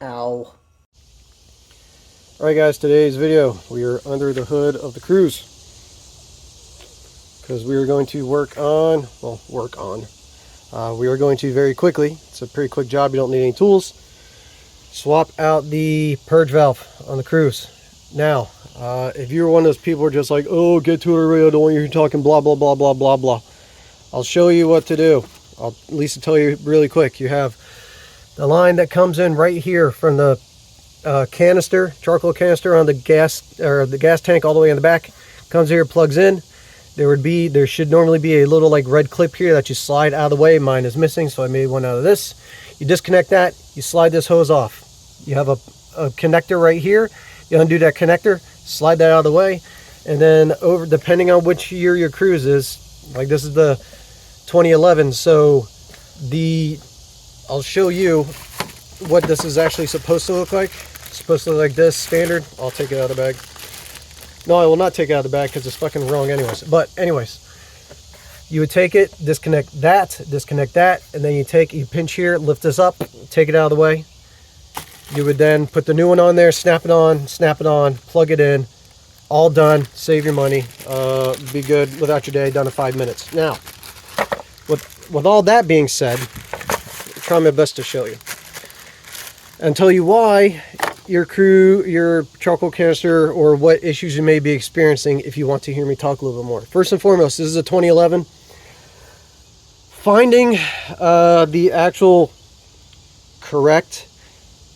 Ow. Alright guys, today's video, we are under the hood of the Cruze. Because we are going to we are going to very quickly, it's a pretty quick job, you don't need any tools, swap out the purge valve on the Cruze. Now, if you're one of those people who are just like, oh, get to it already, I don't want you talking blah blah blah blah blah blah, I'll show you what to do. I'll at least tell you really quick. You have the line that comes in right here from the canister, charcoal canister on the gas, or the gas tank all the way in the back, comes here, plugs in. There should normally be a little like red clip here that you slide out of the way. Mine is missing, so I made one out of this. You disconnect that, you slide this hose off. You have a connector right here. You undo that connector, slide that out of the way, and then over, depending on which year your Cruze is, like this is the 2011, so I'll show you what this is actually supposed to look like. It's supposed to look like this, standard. I'll take it out of the bag. No, I will not take it out of the bag because it's fucking wrong anyways. But anyways, you would take it, disconnect that, and then you pinch here, lift this up, take it out of the way. You would then put the new one on there, snap it on, plug it in, all done, save your money, be good without your day, done in 5 minutes. Now, with all that being said, I'll try my best to show you and tell you why your charcoal canister, or what issues you may be experiencing if you want to hear me talk a little bit more. First and foremost, this is a 2011. Finding the actual correct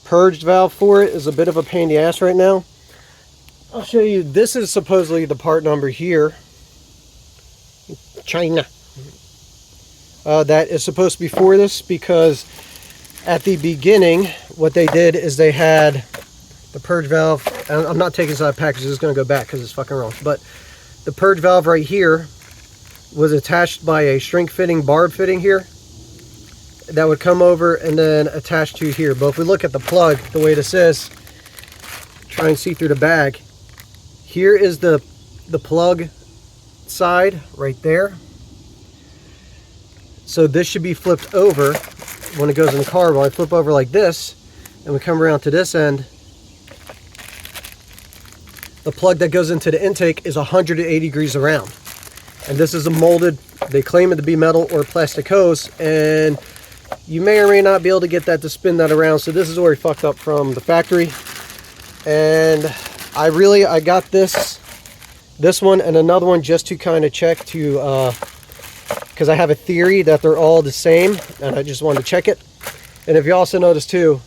purged valve for it is a bit of a pain in the ass right now. I'll show you. This is supposedly the part number here, China, that is supposed to be for this, because at the beginning what they did is they had the purge valve, and I'm not taking this out of the package, this is going to go back because it's fucking wrong, but the purge valve right here was attached by a shrink fitting barb fitting here that would come over and then attach to here. But if we look at the plug, the way this is, try and see through the bag, here is the plug side right there. So this should be flipped over when it goes in the car. When I flip over like this and we come around to this end, the plug that goes into the intake is 180 degrees around. And this is a molded, they claim it to be metal or plastic hose, and you may or may not be able to get that to spin that around. So this is where we fucked up from the factory. And I got this one and another one just to kind of check to, because I have a theory that they're all the same, and I just wanted to check it. And if you also notice too,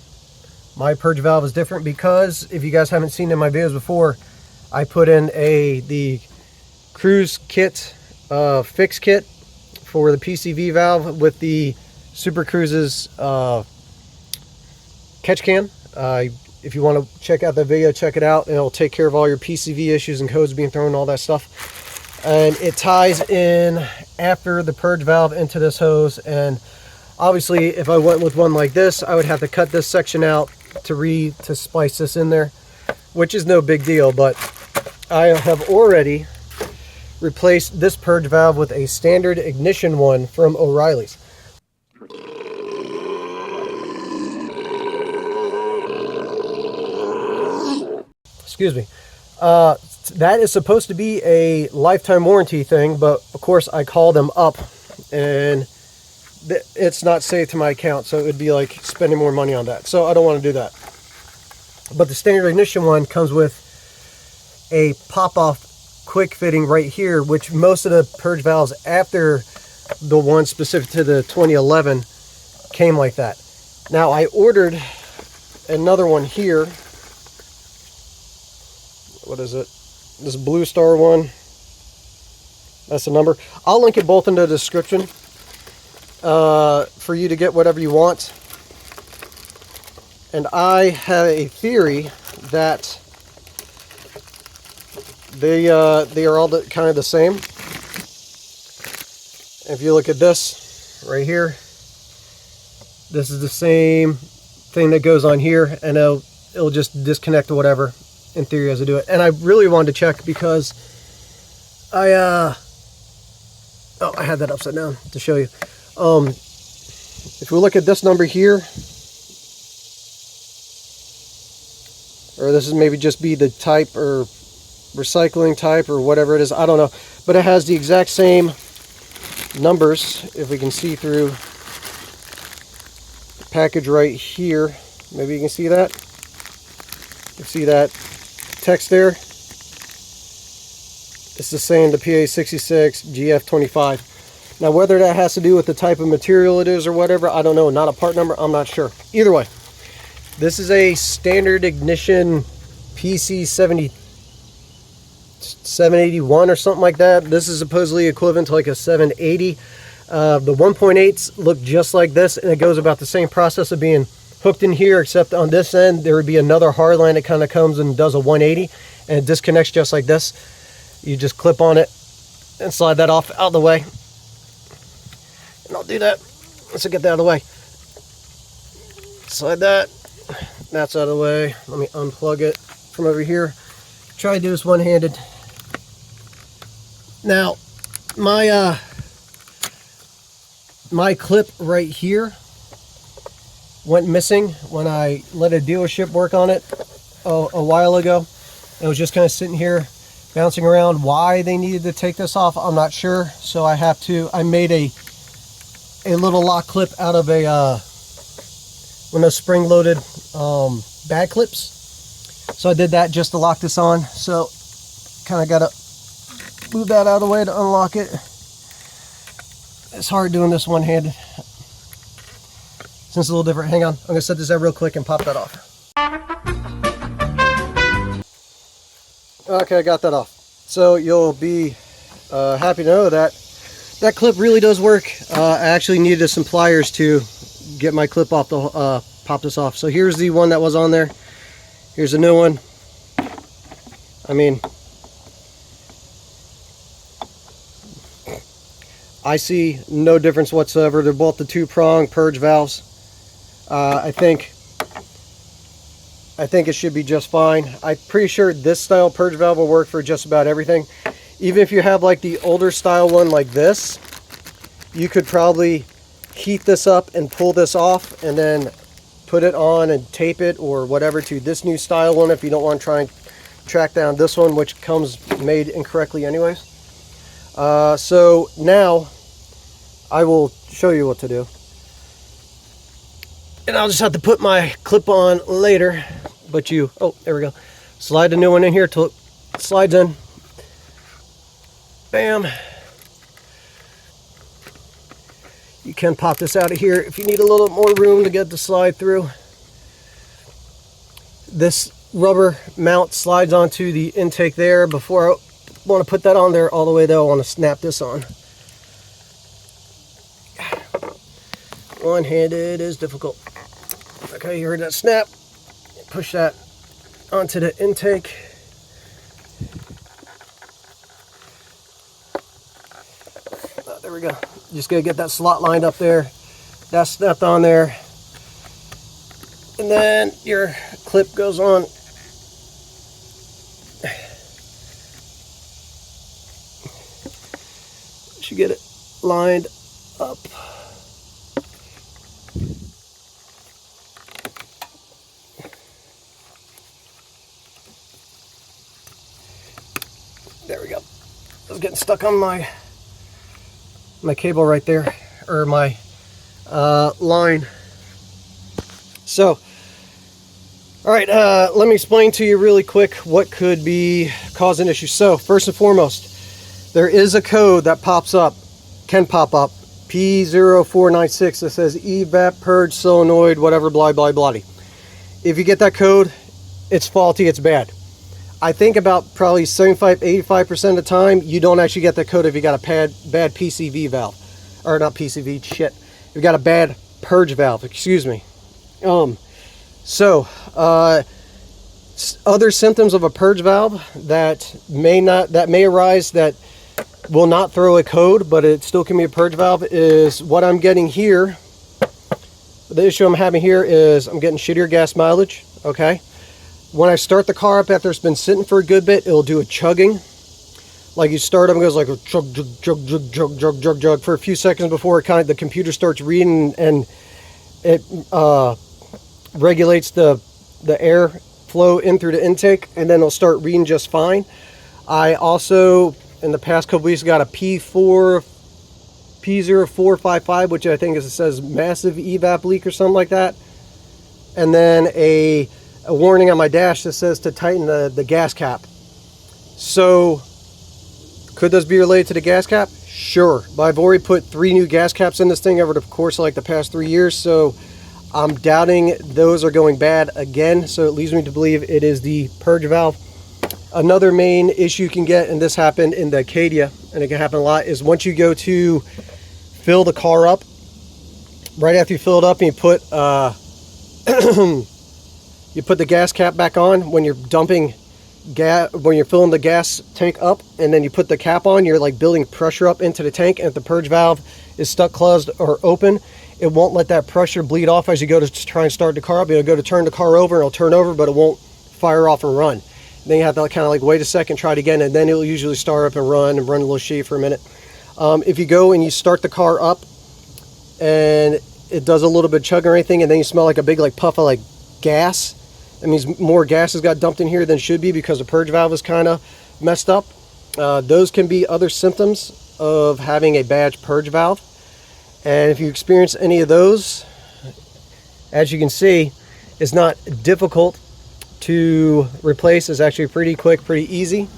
my purge valve is different, because if you guys haven't seen in my videos before, I put in the Cruze kit, fix kit for the PCV valve with the Super Cruze's catch can. If you want to check out that video, check it out, and it'll take care of all your PCV issues and codes being thrown and all that stuff. And it ties in after the purge valve into this hose. And obviously if I went with one like this, I would have to cut this section out to splice this in there, which is no big deal. But I have already replaced this purge valve with a standard ignition one from O'Reilly's. Excuse me. That is supposed to be a lifetime warranty thing, but of course I called them up and it's not saved to my account, so it would be like spending more money on that, so I don't want to do that. But the standard ignition one comes with a pop-off quick fitting right here, which most of the purge valves after the one specific to the 2011 came like that. Now I ordered another one here. What is it? This Blue Star one. That's the number. I'll link it both in the description for you to get whatever you want. And I have a theory that they are all kind of the same. If you look at this right here, this is the same thing that goes on here, and it'll just disconnect or whatever, in theory, as I do it. And I really wanted to check because I had that upside down to show you. If we look at this number here, or this is maybe just be the type or recycling type or whatever it is, I don't know, but it has the exact same numbers. If we can see through the package right here, maybe you can see that. You see that text there? It's the same, the PA66 GF25. Now whether that has to do with the type of material it is or whatever, I don't know. Not a part number, I'm not sure. Either way, this is a standard ignition PC 781 or something like that. This is supposedly equivalent to like a 780. The 1.8s look just like this, and it goes about the same process of being hooked in here, except on this end there would be another hard line that kind of comes and does a 180, and it disconnects just like this. You just clip on it and slide that off out of the way. And I'll do that. Let's get that out of the way. Slide that. That's out of the way. Let me unplug it from over here. Try to do this one-handed. Now, my clip right here went missing when I let a dealership work on it a while ago. It was just kind of sitting here bouncing around. Why they needed to take this off, I'm not sure. So I made a little lock clip out of one of those spring-loaded bag clips. So I did that just to lock this on. So kind of got to move that out of the way to unlock it. It's hard doing this one-handed. Since it's a little different. Hang on, I'm going to set this out real quick and pop that off. Okay, I got that off. So you'll be happy to know that that clip really does work. I actually needed some pliers to get my clip off the pop this off. So here's the one that was on there. Here's a new one. I mean, I see no difference whatsoever. They're both the 2-prong purge valves. I think it should be just fine. I'm pretty sure this style purge valve will work for just about everything. Even if you have like the older style one like this, you could probably heat this up and pull this off and then put it on and tape it or whatever to this new style one if you don't want to try and track down this one, which comes made incorrectly anyways. So now I will show you what to do. And I'll just have to put my clip on later. But oh, there we go. Slide the new one in here till it slides in. Bam. You can pop this out of here if you need a little more room to get the slide through. This rubber mount slides onto the intake there. Before I want to put that on there all the way though, I want to snap this on. One-handed is difficult. Okay, you heard that snap. Push that onto the intake. There we go. Just gotta get that slot lined up there. That's snapped on there. And then your clip goes on. Should get it lined up. There we go. I was getting stuck on my cable right there, or my line. So, all right, let me explain to you really quick what could be causing issues. So, first and foremost, there is a code that pops up, can pop up, P0496 that says evap purge solenoid, whatever, blah, blah, blah. If you get that code, it's faulty, it's bad. I think about probably 75–85% of the time, you don't actually get that code if you got a bad PCV valve. Or not PCV, shit. You've got a bad purge valve, excuse me. Other symptoms of a purge valve that may arise that will not throw a code, but it still can be a purge valve, is what I'm getting here. The issue I'm having here is I'm getting shittier gas mileage, okay? When I start the car up after it's been sitting for a good bit, it'll do a chugging. Like you start up and goes like a chug, chug, chug, chug, chug, chug, chug, chug for a few seconds before the computer starts reading and it regulates the air flow in through the intake, and then it'll start reading just fine. I also, in the past couple weeks, got a P0455, which I think it says massive evap leak or something like that. And then a warning on my dash that says to tighten the gas cap. So, could those be related to the gas cap? Sure. But I've already put 3 new gas caps in this thing over the course of like the past 3 years, so I'm doubting those are going bad again. So it leads me to believe it is the purge valve. Another main issue you can get, and this happened in the Acadia, and it can happen a lot, is once you go to fill the car up, right after you fill it up and you put you put the gas cap back on when you're dumping gas, when you're filling the gas tank up, and then you put the cap on, you're like building pressure up into the tank, and if the purge valve is stuck closed or open, it won't let that pressure bleed off as you go to try and start the car up. It'll go to turn the car over, and it'll turn over, but it won't fire off and run. Then you have to kind of like wait a second, try it again, and then it'll usually start up and run a little shady for a minute. If you go and you start the car up and it does a little bit of chugging or anything, and then you smell like a big like puff of like gas, that means more gas has got dumped in here than should be because the purge valve is kind of messed up. Those can be other symptoms of having a bad purge valve. And if you experience any of those, as you can see, it's not difficult to replace. It's actually pretty quick, pretty easy.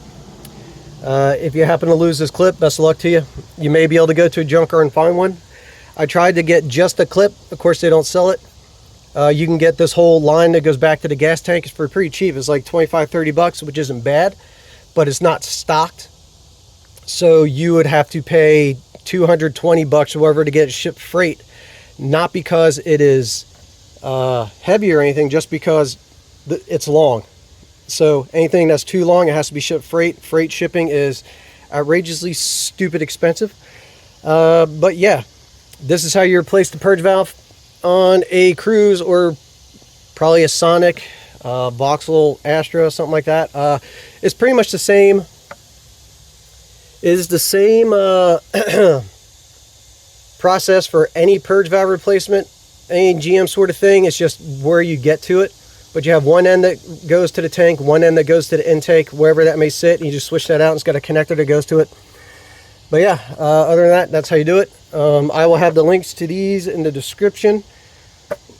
If you happen to lose this clip, best of luck to you. You may be able to go to a junkyard and find one. I tried to get just a clip. Of course, they don't sell it. You can get this whole line that goes back to the gas tank. It's for pretty cheap. It's like 25-30 bucks, which isn't bad, but it's not stocked. So you would have to pay 220 bucks or whatever to get it shipped freight. Not because it is heavy or anything, just because it's long. So anything that's too long, it has to be shipped freight. Freight shipping is outrageously stupid expensive. But yeah, this is how you replace the purge valve on a Cruze, or probably a Sonic, Vauxhall Astra, something like that. It's pretty much the same. It is the same process for any purge valve replacement, any GM sort of thing. It's just where you get to it. But you have one end that goes to the tank, one end that goes to the intake, wherever that may sit. And you just switch that out, and it's got a connector that goes to it. But yeah, other than that, that's how you do it. I will have the links to these in the description.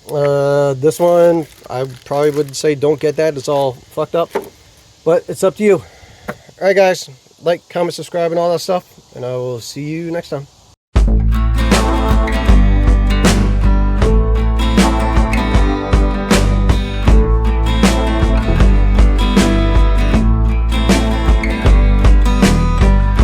This one, I probably would say don't get that. It's all fucked up. But it's up to you. Alright guys, like, comment, subscribe, and all that stuff. And I will see you next time.